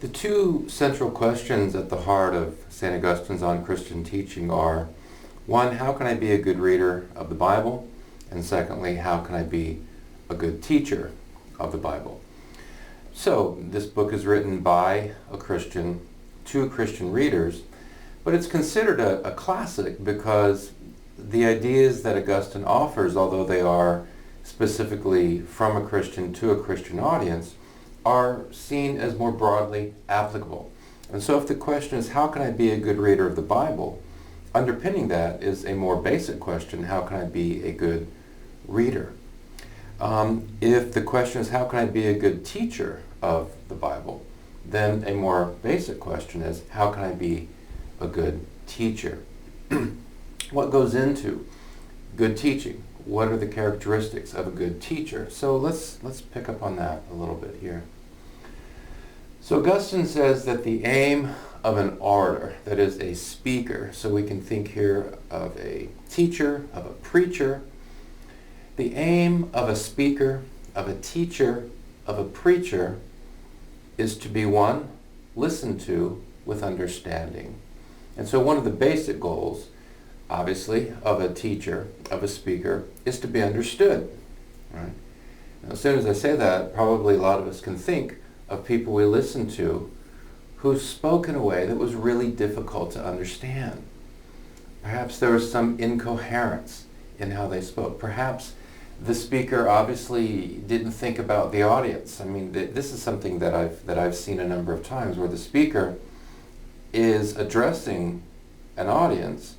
The two central questions at the heart of St. Augustine's On Christian Teaching are, one, how can I be a good reader of the Bible? And secondly, how can I be a good teacher of the Bible? So, this book is written by a Christian to Christian readers, but it's considered a classic because the ideas that Augustine offers, although they are specifically from a Christian to a Christian audience, are seen as more broadly applicable. And so if the question is, how can I be a good reader of the Bible? Underpinning that is a more basic question, how can I be a good reader? If the question is, how can I be a good teacher of the Bible? Then a more basic question is, how can I be a good teacher? What goes into good teaching? What are the characteristics of a good teacher? So let's pick up on that a little bit here. So Augustine says that the aim of an orator, that is a speaker, so we can think here of a teacher, of a preacher. The aim of a speaker, of a teacher, of a preacher is to be, one, listened to with understanding. And so one of the basic goals, obviously, of a teacher, of a speaker, is to be understood. Right? Now, as soon as I say that, probably a lot of us can think of people we listen to who spoke in a way that was really difficult to understand. Perhaps there was some incoherence in how they spoke. Perhaps the speaker obviously didn't think about the audience. I mean, this is something that I've seen a number of times, where the speaker is addressing an audience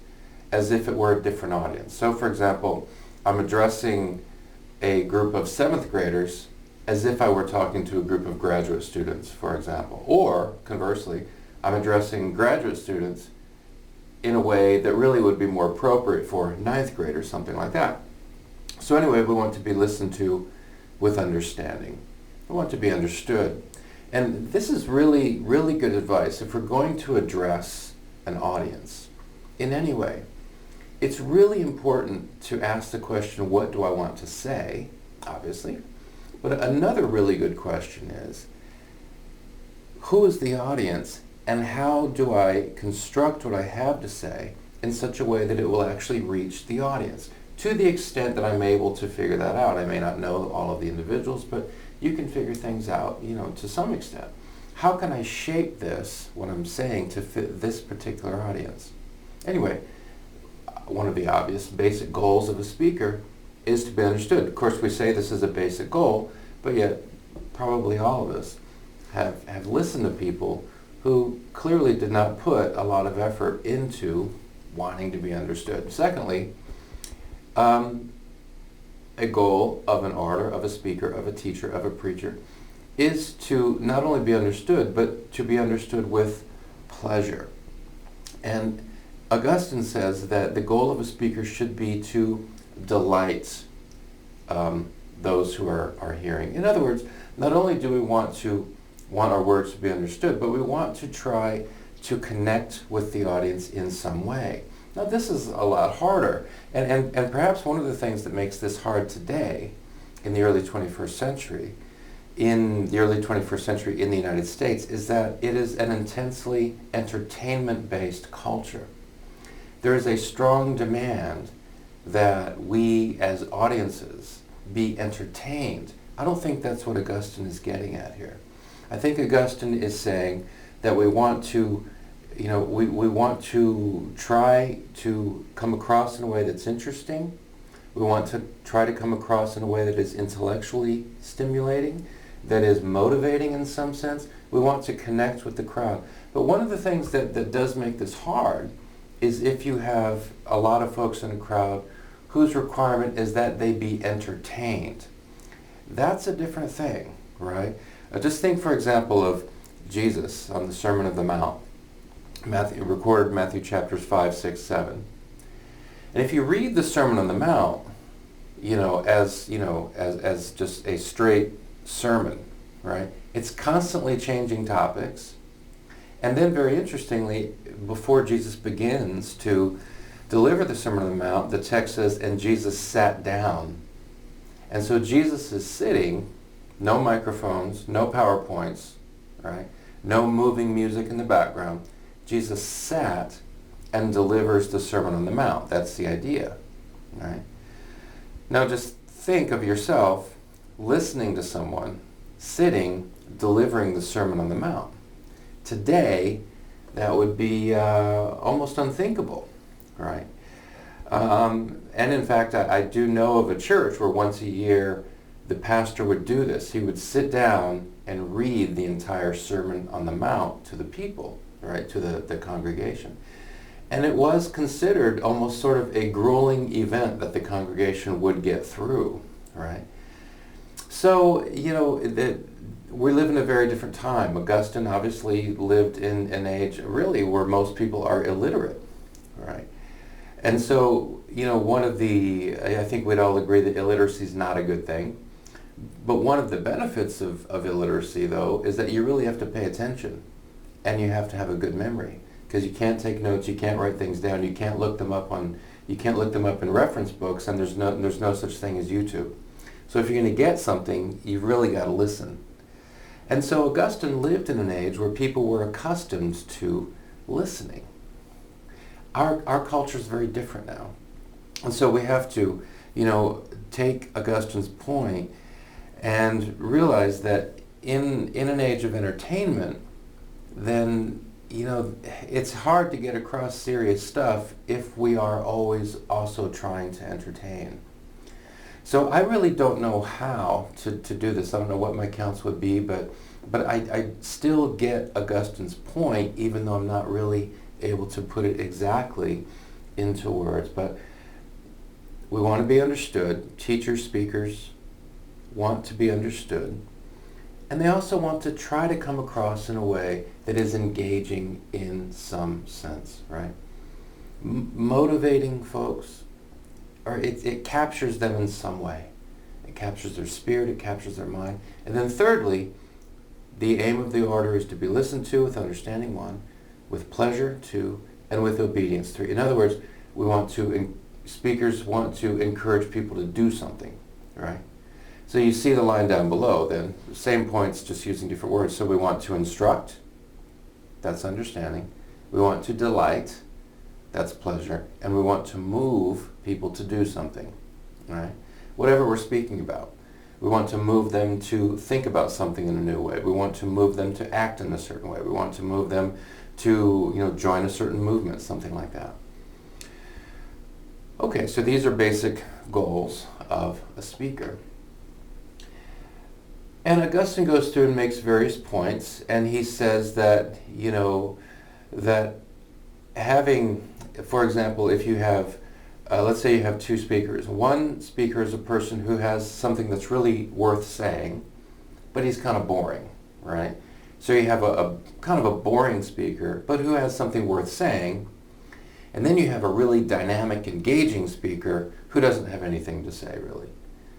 as if it were a different audience. So, for example, I'm addressing a group of 7th graders as if I were talking to a group of graduate students, for example. Or, conversely, I'm addressing graduate students in a way that really would be more appropriate for 9th graders, something like that. So anyway, we want to be listened to with understanding. We want to be understood. And this is really, really good advice if we're going to address an audience in any way. It's really important to ask the question, what do I want to say, obviously. But another really good question is, who is the audience and how do I construct what I have to say in such a way that it will actually reach the audience? To the extent that I'm able to figure that out. I may not know all of the individuals, but you can figure things out, to some extent. How can I shape this, what I'm saying, to fit this particular audience? Anyway, one of the obvious basic goals of a speaker is to be understood. Of course, we say this is a basic goal, but yet probably all of us have listened to people who clearly did not put a lot of effort into wanting to be understood. Secondly, a goal of an orator, of a speaker, of a teacher, of a preacher, is to not only be understood, but to be understood with pleasure. And Augustine says that the goal of a speaker should be to delight those who are hearing. In other words, not only do we want our words to be understood, but we want to try to connect with the audience in some way. Now, this is a lot harder, and perhaps one of the things that makes this hard today in the early 21st century, in the United States, is that it is an intensely entertainment-based culture. There is a strong demand that we as audiences be entertained. I don't think that's what Augustine is getting at here. I think Augustine is saying that we want to we want to try to come across in a way that's interesting. We want to try to come across in a way that is intellectually stimulating, that is motivating in some sense. We want to connect with the crowd. But one of the things that does make this hard is if you have a lot of folks in a crowd whose requirement is that they be entertained. That's a different thing, right? Just think, for example, of Jesus on the Sermon on the Mount. Recorded Matthew chapters 5, 6, 7. And if you read the Sermon on the Mount, as just a straight sermon, right? It's constantly changing topics. And then very interestingly, before Jesus begins to deliver the Sermon on the Mount, the text says, and Jesus sat down. And so Jesus is sitting, no microphones, no PowerPoints, right? no moving music in the background. Jesus sat and delivers the Sermon on the Mount. That's the idea, right? Now just think of yourself listening to someone sitting, delivering the Sermon on the Mount. Today, that would be almost unthinkable, right? And in fact, I do know of a church where once a year the pastor would do this. He would sit down and read the entire Sermon on the Mount to the people, right, to the congregation. And it was considered almost sort of a grueling event that the congregation would get through, right? So, you know, we live in a very different time. Augustine obviously lived in an age really where most people are illiterate, right? And so, you know, I think we'd all agree that illiteracy is not a good thing. But one of the benefits of illiteracy, though, is that you really have to pay attention and you have to have a good memory, because you can't take notes, you can't write things down, you can't look them up in reference books, and there's no such thing as YouTube. So if you're going to get something, you've really got to listen. And so Augustine lived in an age where people were accustomed to listening. Our culture is very different now. And so we have to, you know, take Augustine's point and realize that in an age of entertainment, then, you know, it's hard to get across serious stuff if we are always also trying to entertain. So I really don't know how to do this. I don't know what my counts would be, but I still get Augustine's point, even though I'm not really able to put it exactly into words. But we want to be understood. Teachers, speakers want to be understood. And they also want to try to come across in a way that is engaging in some sense, right? Motivating folks, or it captures them in some way. It captures their spirit, it captures their mind. And then thirdly, the aim of the order is to be listened to with understanding, 1, with pleasure, 2, and with obedience, 3. In other words, speakers want to encourage people to do something, right? So you see the line down below then, same points, just using different words. So we want to instruct, that's understanding. We want to delight, that's pleasure. And we want to move people to do something, right? Whatever we're speaking about. We want to move them to think about something in a new way. We want to move them to act in a certain way. We want to move them to, you know, join a certain movement, something like that. Okay, so these are basic goals of a speaker. And Augustine goes through and makes various points, and he says that, you know, that having, for example, if you have, let's say you have 2 speakers. One speaker is a person who has something that's really worth saying, but he's kind of boring, right? So you have a kind of a boring speaker, but who has something worth saying. And then you have a really dynamic, engaging speaker who doesn't have anything to say, really.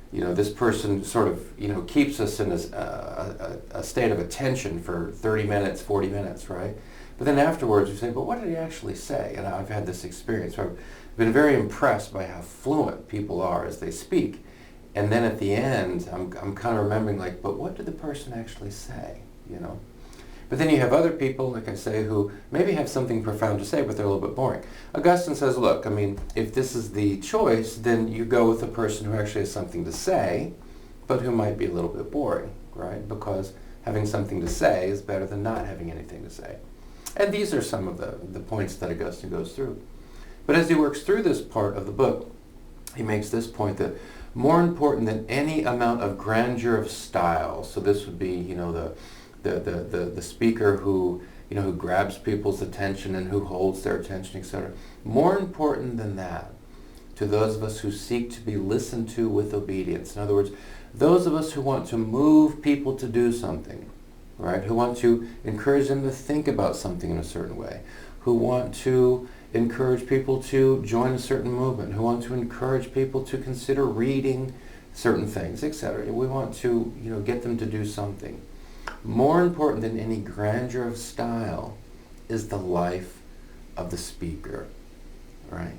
You know, this person sort of, you know, keeps us in a state of attention for 30 minutes, 40 minutes, right? But then afterwards you say, but what did he actually say? And I've had this experience where I've been very impressed by how fluent people are as they speak. And then at the end, I'm kind of remembering, like, but what did the person actually say, you know? But then you have other people, like I say, who maybe have something profound to say, but they're a little bit boring. Augustine says, look, I mean, if this is the choice, then you go with the person who actually has something to say, but who might be a little bit boring, right? Because having something to say is better than not having anything to say. And these are some of the points that Augustine goes through. But as he works through this part of the book, he makes this point that more important than any amount of grandeur of style, so this would be, you know, the speaker who, you know, who grabs people's attention and who holds their attention, etc. More important than that, to those of us who seek to be listened to with obedience. In other words, those of us who want to move people to do something, right? Who want to encourage them to think about something in a certain way, who want to encourage people to join a certain movement, who want to encourage people to consider reading certain things, etc. We want to, you know, get them to do something. More important than any grandeur of style is the life of the speaker, right?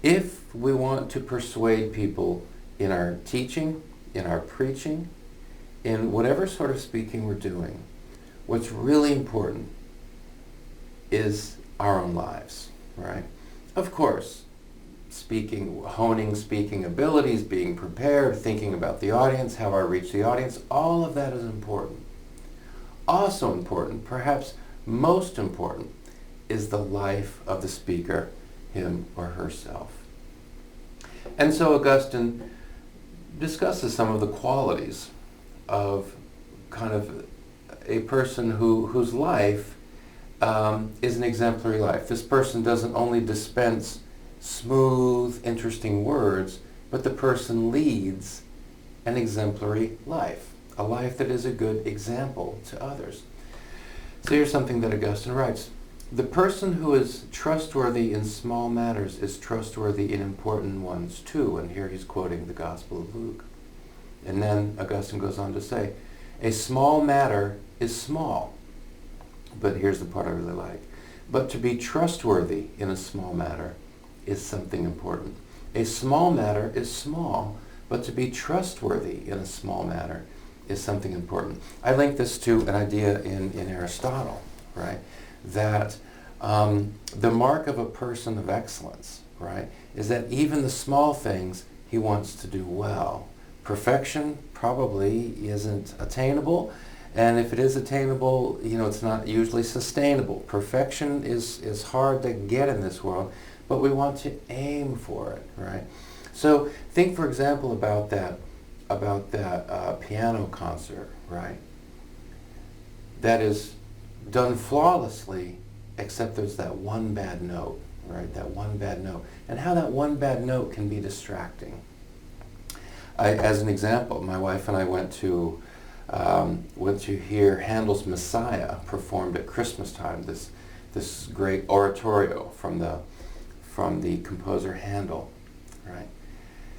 If we want to persuade people in our teaching, in our preaching, in whatever sort of speaking we're doing, What's really important is our own lives, right? Of course, honing speaking abilities, being prepared, thinking about the audience, how I reach the audience, all of that is important. Also important, perhaps most important, is the life of the speaker, him or herself. And so Augustine discusses some of the qualities of kind of a person whose life is an exemplary life. This person doesn't only dispense smooth, interesting words, but the person leads an exemplary life, a life that is a good example to others. So here's something that Augustine writes. The person who is trustworthy in small matters is trustworthy in important ones too. And here he's quoting the Gospel of Luke. And then Augustine goes on to say, a small matter is small. But here's the part I really like. But to be trustworthy in a small matter is something important. A small matter is small, but to be trustworthy in a small matter is something important. I link this to an idea in Aristotle, right? That the mark of a person of excellence, right, is that even the small things he wants to do well. Perfection probably isn't attainable, and if it is attainable, it's not usually sustainable. Perfection is hard to get in this world, but we want to aim for it, right? So think, for example, about that piano concert, right? That is done flawlessly, except there's that one bad note, right? That one bad note. And how that one bad note can be distracting. As an example, my wife and I went to hear Handel's Messiah performed at Christmas time, this great oratorio from the composer Handel, right?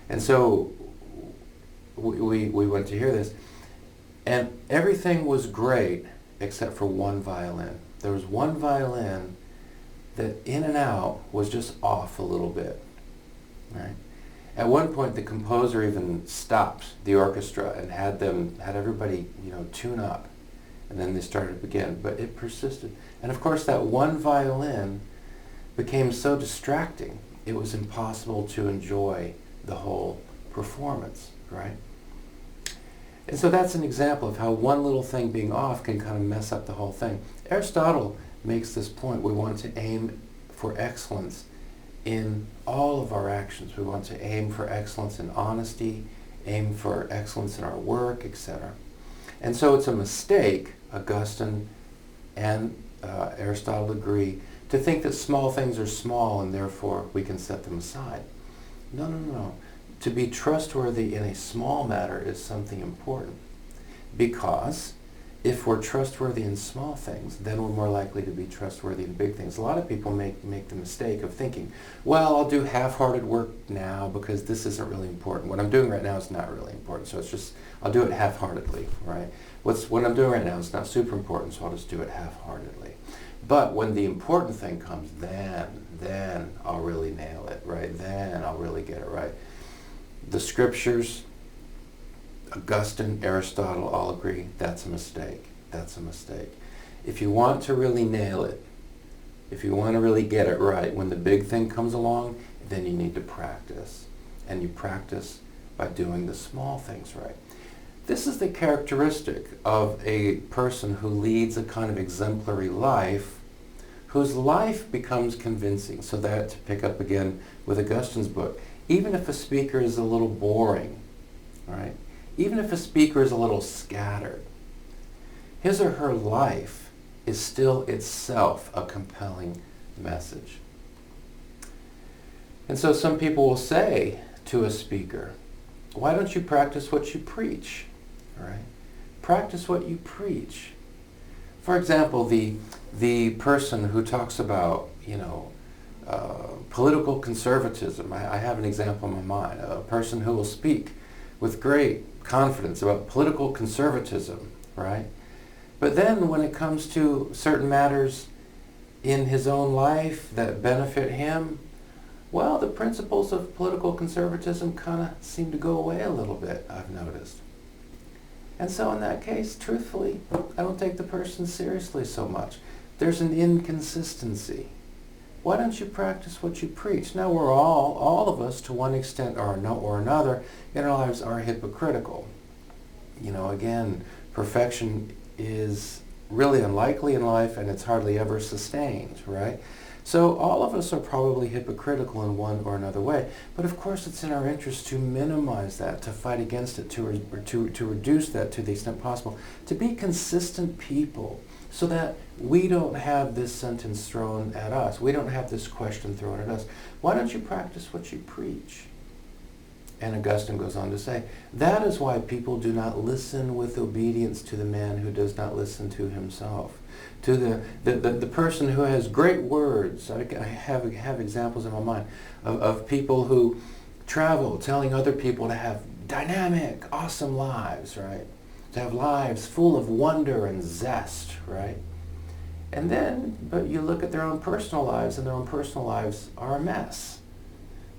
And so we went to hear this, and everything was great except for one violin. There was one violin that in and out was just off a little bit, right? At one point, the composer even stopped the orchestra and had everybody, tune up, and then they started again. But it persisted, and of course, that one violin became so distracting it was impossible to enjoy the whole performance, right? And so that's an example of how one little thing being off can kind of mess up the whole thing. Aristotle makes this point. We want to aim for excellence in all of our actions. We want to aim for excellence in honesty, aim for excellence in our work, etc. And so it's a mistake, Augustine and Aristotle agree, to think that small things are small and therefore we can set them aside. No. To be trustworthy in a small matter is something important, because if we're trustworthy in small things, then we're more likely to be trustworthy in big things. A lot of people make the mistake of thinking, well, I'll do half-hearted work now because this isn't really important. What I'm doing right now is not really important, so it's just, I'll do it half-heartedly, right? What I'm doing right now is not super important, so I'll just do it half-heartedly. But when the important thing comes, then I'll really nail it, right? Then I'll really get it right. The scriptures, Augustine, Aristotle all agree that's a mistake. That's a mistake. If you want to really nail it, if you want to really get it right, when the big thing comes along, then you need to practice. And you practice by doing the small things right. This is the characteristic of a person who leads a kind of exemplary life, whose life becomes convincing. So that, to pick up again with Augustine's book, even if a speaker is a little boring, right? Even if a speaker is a little scattered, his or her life is still itself a compelling message. And so some people will say to a speaker, why don't you practice what you preach? Right? Practice what you preach. For example, the person who talks about, political conservatism. I have an example in my mind. A person who will speak with great confidence about political conservatism, right? But then when it comes to certain matters in his own life that benefit him, well, the principles of political conservatism kind of seem to go away a little bit, I've noticed. And so in that case, truthfully, I don't take the person seriously so much. There's an inconsistency. Why don't you practice what you preach? Now we're all of us to one extent or another in our lives are hypocritical. Again, perfection is really unlikely in life and it's hardly ever sustained, right? So all of us are probably hypocritical in one or another way. But of course it's in our interest to minimize that, to fight against it, to reduce that to the extent possible, to be consistent people so that we don't have this sentence thrown at us. We don't have this question thrown at us. Why don't you practice what you preach? And Augustine goes on to say, that is why people do not listen with obedience to the man who does not listen to himself. To the person who has great words. I have examples in my mind of people who travel telling other people to have dynamic, awesome lives, right? To have lives full of wonder and zest, right? And then, but you look at their own personal lives and their own personal lives are a mess.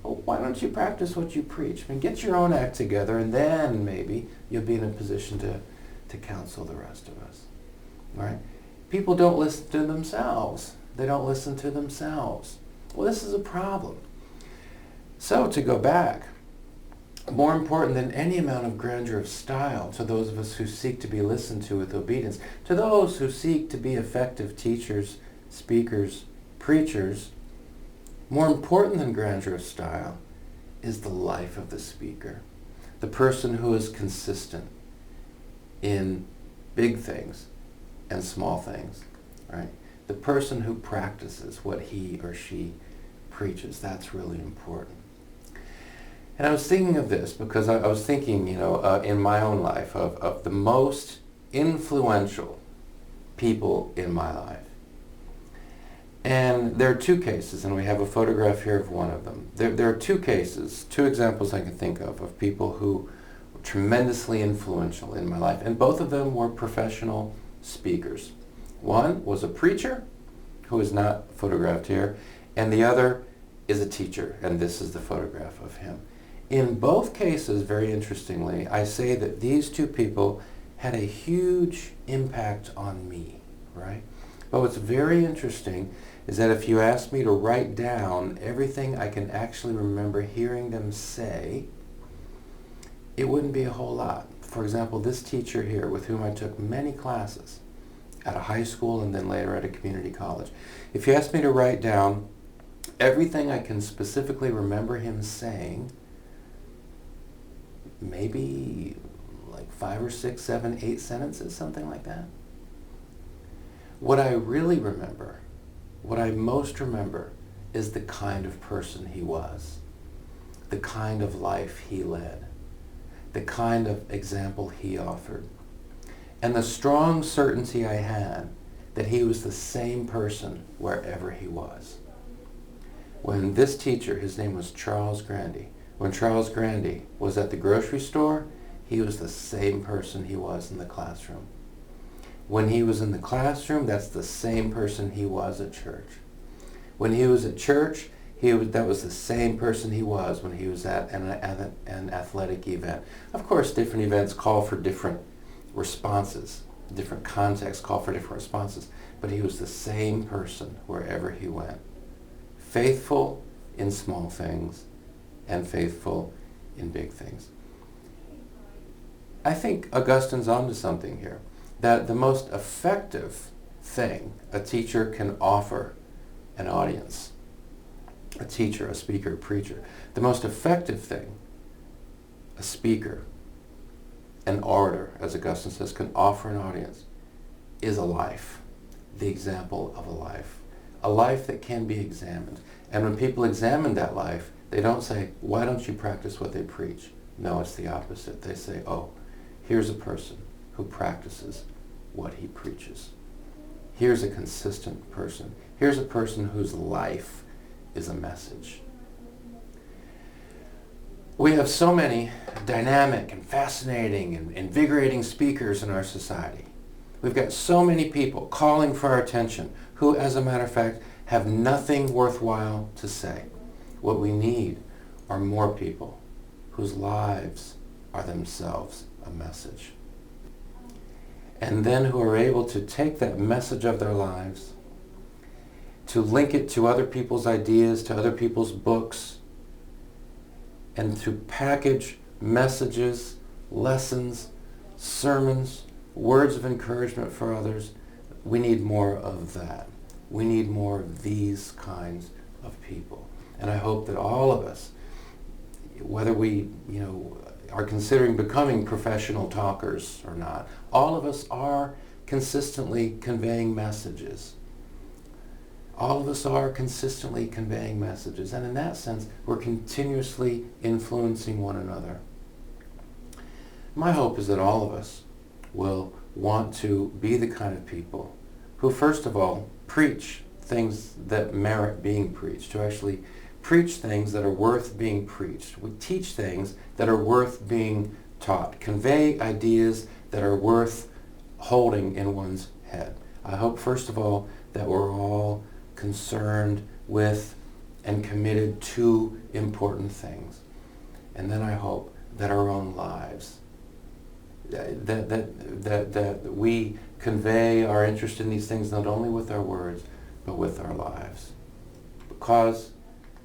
Well, why don't you practice what you preach? I mean, get your own act together and then maybe you'll be in a position to counsel the rest of us, right? People don't listen to themselves. They don't listen to themselves. Well, this is a problem. So to go back, more important than any amount of grandeur of style to those of us who seek to be listened to with obedience, to those who seek to be effective teachers, speakers, preachers, more important than grandeur of style is the life of the speaker, the person who is consistent in big things and small things, right? The person who practices what he or she preaches. That's really important. And I was thinking of this because I was thinking, in my own life of the most influential people in my life. And there are two cases, and we have a photograph here of one of them. There are two cases, two examples I can think of people who were tremendously influential in my life. And both of them were professional speakers. One was a preacher, who is not photographed here, and the other is a teacher, and this is the photograph of him. In both cases, very interestingly, I say that these two people had a huge impact on me, right? But what's very interesting is that if you ask me to write down everything I can actually remember hearing them say, it wouldn't be a whole lot. For example, this teacher here with whom I took many classes at a high school and then later at a community college. If you ask me to write down everything I can specifically remember him saying, maybe like 5 or 6, 7, 8 sentences, something like that. What I really remember, what I most remember, is the kind of person he was, the kind of life he led, the kind of example he offered, and the strong certainty I had that he was the same person wherever he was. When this teacher, his name was Charles Grandy, when Charles Grandy was at the grocery store, he was the same person he was in the classroom. When he was in the classroom, that's the same person he was at church. When he was at church, that was the same person he was when he was at an athletic event. Of course, different events call for different responses. Different contexts call for different responses. But he was the same person wherever he went. Faithful in small things and faithful in big things. I think Augustine's onto something here. That the most effective thing a teacher can offer an audience, a teacher, a speaker, a preacher, the most effective thing a speaker, an orator, as Augustine says, can offer an audience is a life, the example of a life that can be examined. And when people examine that life, they don't say, why don't you practice what they preach? No, it's the opposite. They say, oh, here's a person who practices what he preaches. Here's a consistent person. Here's a person whose life is a message. We have so many dynamic and fascinating and invigorating speakers in our society. We've got so many people calling for our attention who, as a matter of fact, have nothing worthwhile to say. What we need are more people whose lives are themselves a message. and then who are able to take that message of their lives, to link it to other people's ideas, to other people's books, and to package messages, lessons, sermons, words of encouragement for others. We need more of that. We need more of these kinds of people. And I hope that all of us, whether we, are considering becoming professional talkers or not, all of us are consistently conveying messages. All of us are consistently conveying messages. And in that sense, we're continuously influencing one another. My hope is that all of us will want to be the kind of people who, first of all, preach things that merit being preached, to actually preach things that are worth being preached. We teach things that are worth being taught, convey ideas that are worth holding in one's head. I hope, first of all, that we're all concerned with and committed to important things. And then I hope that our own lives, that we convey our interest in these things not only with our words, but with our lives. Because,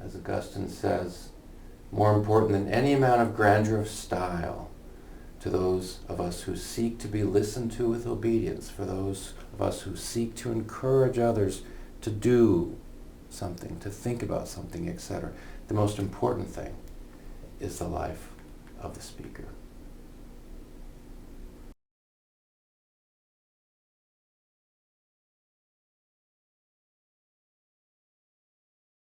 as Augustine says, more important than any amount of grandeur of style to those of us who seek to be listened to with obedience, for those of us who seek to encourage others to do something, to think about something, etc. The most important thing is the life of the speaker.